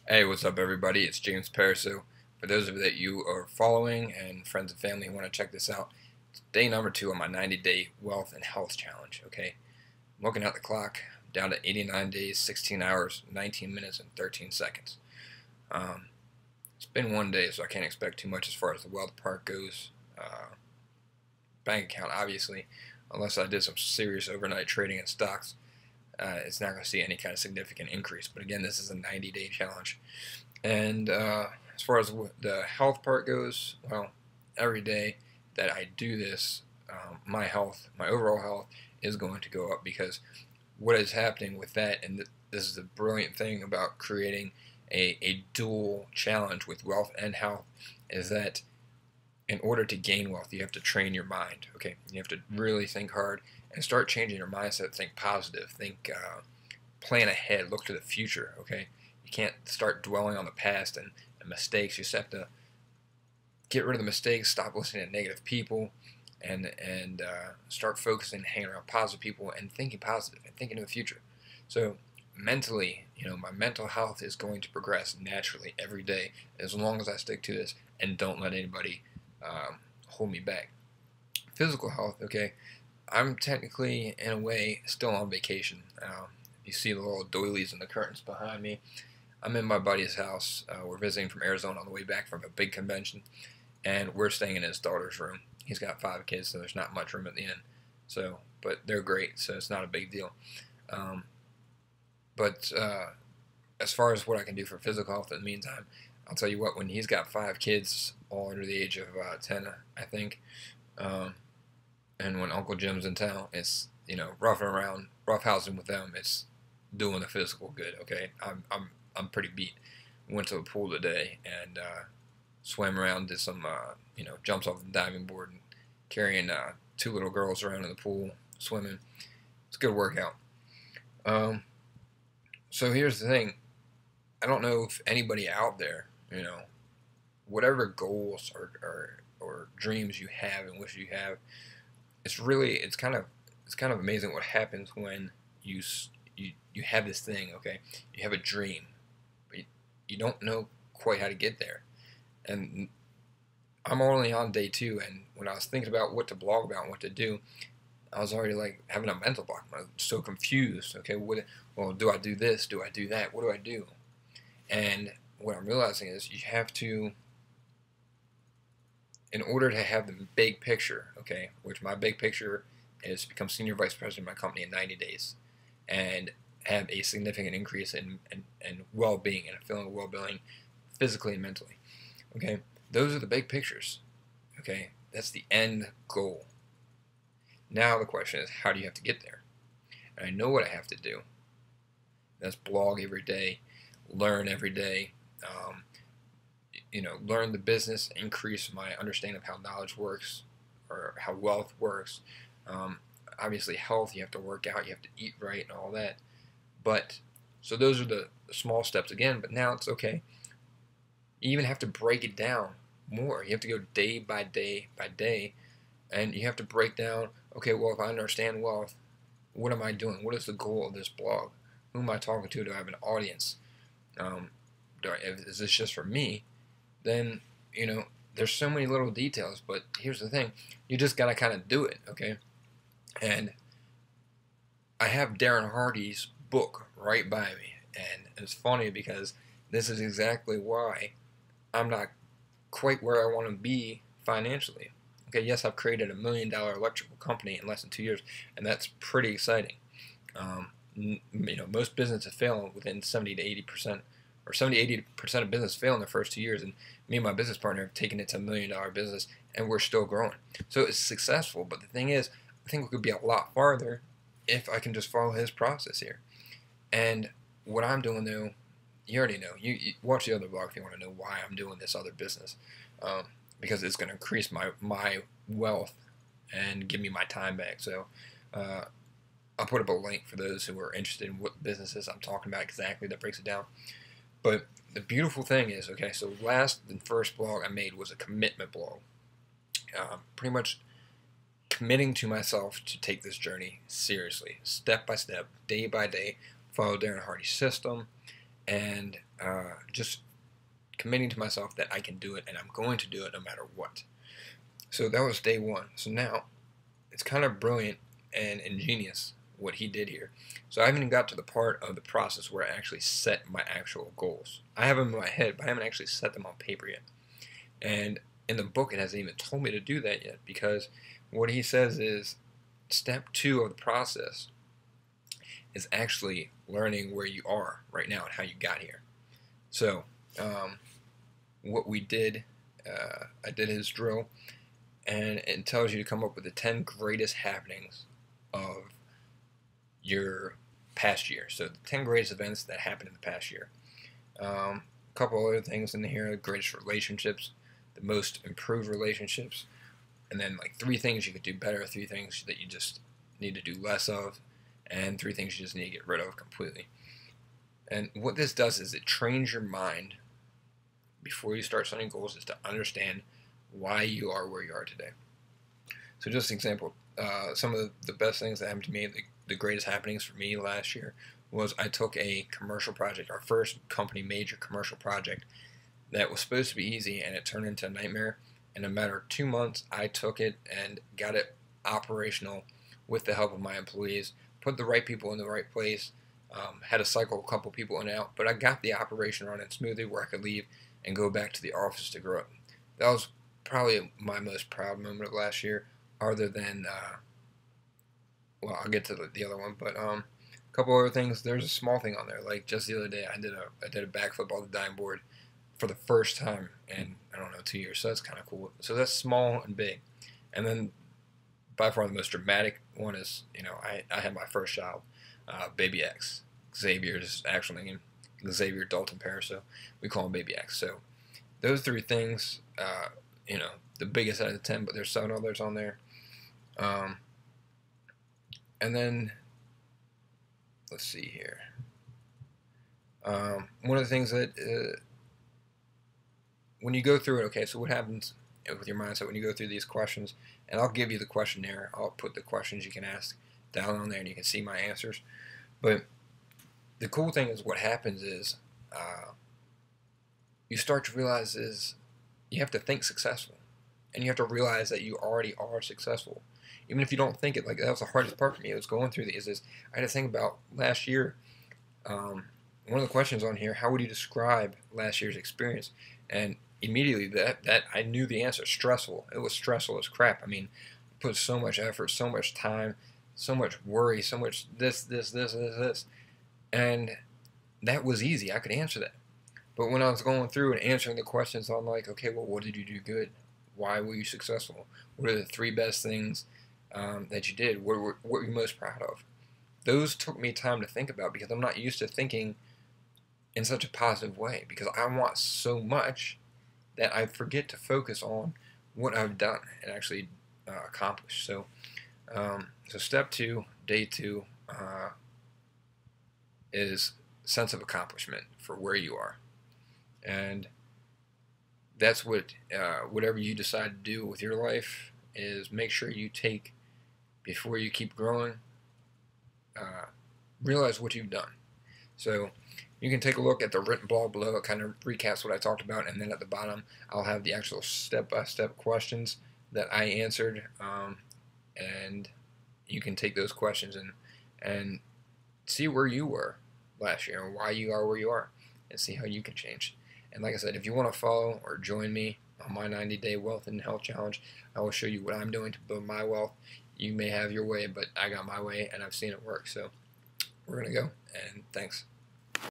Hey, what's up, everybody? It's James Pariseau. For those of you that you are following and friends and family who want to check this out, it's day number 2 on my 90-day wealth and health challenge. Okay, I'm looking at the clock, down to 89 days, 16 hours, 19 minutes, and 13 seconds. It's been one day, so I can't expect too much as far as the wealth part goes. Bank account, obviously, unless I did some serious overnight trading in stocks, it's not going to see any kind of significant increase. But again, this is a 90-day challenge. And as far as the health part goes, well, every day that I do this, my health, my overall health, is going to go up because what is happening with that, and this is the brilliant thing about creating a dual challenge with wealth and health, is that in order to gain wealth, you have to train your mind. Okay, you have to really think hard and start changing your mindset. Think positive. Think, plan ahead. Look to the future. Okay, you can't start dwelling on the past and mistakes. You just have to get rid of the mistakes. Stop listening to negative people, and start focusing, hanging around positive people, and thinking positive and thinking of the future. So mentally, my mental health is going to progress naturally every day as long as I stick to this and don't let anybody hold me back. Physical health, okay, I'm technically, in a way, still on vacation. You see the little doilies and the curtains behind me. I'm in my buddy's house. We're visiting from Arizona on the way back from a big convention, and we're staying in his daughter's room. He's got 5 kids, so there's not much room at the inn. So, but they're great, so it's not a big deal. Um, but as far as what I can do for physical health in the meantime, I'll tell you what, when he's got 5 kids, all under the age of 10, I think, um, and when Uncle Jim's in town, it's, roughing around, roughhousing with them, it's doing the physical good, okay? I'm pretty beat. Went to the pool today and swam around, did some, jumps off the diving board and carrying 2 little girls around in the pool, swimming. It's a good workout. Um, so here's the thing. I don't know if anybody out there, whatever goals or dreams you have and wish you have, it's kind of amazing what happens when you have this thing. Okay, you have a dream, but you don't know quite how to get there. And I'm only on day 2, and when I was thinking about what to blog about and what to do, I was already like having a mental block. I was so confused. Okay, well, do I do this? Do I do that? What do I do? And what I'm realizing is you have to, in order to have the big picture, okay, which my big picture is to become senior vice president of my company in 90 days and have a significant increase in well-being and a feeling of well-being physically and mentally. Okay, those are the big pictures. Okay, that's the end goal. Now the question is, how do you have to get there? And I know what I have to do. That's blog every day, learn every day, um, learn the business, increase my understanding of how knowledge works or how wealth works. Um, Obviously, health, you have to work out, you have to eat right, and all that. But so those are the small steps again. But now it's okay. You even have to break it down more. You have to go day by day by day, and you have to break down. Okay, well, if I understand wealth, what am I doing? What is the goal of this blog? Who am I talking to? Do I have an audience? Um, is this just for me? Then, there's so many little details, but here's the thing. You just got to kind of do it, okay? And I have Darren Hardy's book right by me, and it's funny because this is exactly why I'm not quite where I want to be financially. Okay, yes, I've created $1 million electrical company in less than 2 years, and that's pretty exciting. Most businesses fail within 70 to 80%, or 70 80% of business fail in the first 2 years, and me and my business partner have taken it to $1 million business, and we're still growing. So it's successful, but the thing is, I think we could be a lot farther if I can just follow his process here. And what I'm doing though, you already know. You watch the other blog if you want to know why I'm doing this other business, because it's going to increase my wealth and give me my time back. So uh, I'll put up a link for those who are interested in what businesses I'm talking about exactly that breaks it down. But the beautiful thing is, okay, so last and first blog I made was a commitment blog. Pretty much committing to myself to take this journey seriously, step by step, day by day, follow Darren Hardy's system, and just committing to myself that I can do it, and I'm going to do it no matter what. So that was day one. So now it's kind of brilliant and ingenious what he did here. So I haven't even got to the part of the process where I actually set my actual goals. I have them in my head, but I haven't actually set them on paper yet. And in the book, it hasn't even told me to do that yet, because what he says is step 2 of the process is actually learning where you are right now and how you got here. So what we did, I did his drill, and it tells you to come up with the 10 greatest happenings of your past year. So the 10 greatest events that happened in the past year. A couple other things in here: the greatest relationships, the most improved relationships, and then like 3 things you could do better, 3 things that you just need to do less of, and 3 things you just need to get rid of completely. And what this does is it trains your mind before you start setting goals, is to understand why you are where you are today. So just an example, some of the best things that happened to me, the greatest happenings for me last year, was I took a commercial project, our first company major commercial project, that was supposed to be easy, and it turned into a nightmare. In a matter of 2 months, I took it and got it operational with the help of my employees, put the right people in the right place, had to cycle a couple people in and out, but I got the operation running smoothly where I could leave and go back to the office to grow up. That was probably my most proud moment of last year, other than, well, I'll get to the other one, but a couple other things. There's a small thing on there, like just the other day I did a backflip off the diving board for the first time in, I don't know, 2 years, so that's kind of cool. So that's small and big. And then by far the most dramatic one is, I had my first child, Baby X. Xavier's actual name, Xavier Dalton Pariseau. We call him Baby X. So those 3 things, the biggest out of the 10, but there's 7 others on there. And then, let's see here. One of the things that, when you go through it, okay, so what happens with your mindset when you go through these questions, and I'll give you the questionnaire. I'll put the questions you can ask down on there, and you can see my answers. But the cool thing is what happens is you start to realize is you have to think successful, and you have to realize that you already are successful, even if you don't think it. Like, that was the hardest part for me. It was going through these. I had to think about last year. One of the questions on here: how would you describe last year's experience? And immediately that I knew the answer: stressful. It was stressful as crap. I mean, put so much effort, so much time, so much worry, so much this, and that was easy. I could answer that. But when I was going through and answering the questions, I'm like, okay, well, what did you do good? Why were you successful? What are the 3 best things that you did? What were you most proud of? Those took me time to think about, because I'm not used to thinking in such a positive way, because I want so much that I forget to focus on what I've done and actually accomplished. So, so step 2, day 2, is sense of accomplishment for where you are. And that's what, whatever you decide to do with your life, is make sure you take, before you keep growing, realize what you've done. So you can take a look at the written blog below. It kind of recaps what I talked about, and then at the bottom I'll have the actual step-by-step questions that I answered, and you can take those questions and see where you were last year and why you are where you are, and see how you can change. And like I said, if you want to follow or join me on my 90-day wealth and health challenge, I will show you what I'm doing to build my wealth. You may have your way, but I got my way, and I've seen it work. So we're going to go, and thanks.